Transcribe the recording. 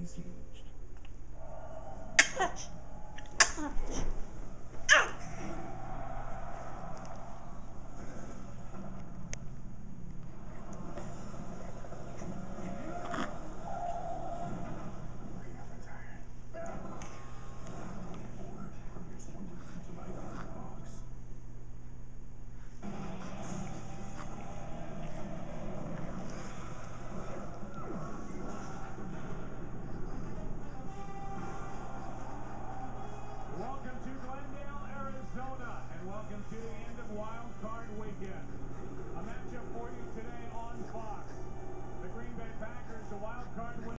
is used. Welcome to Glendale, Arizona, and welcome to the end of Wild Card Weekend. A matchup for you today on Fox. The Green Bay Packers, the Wild Card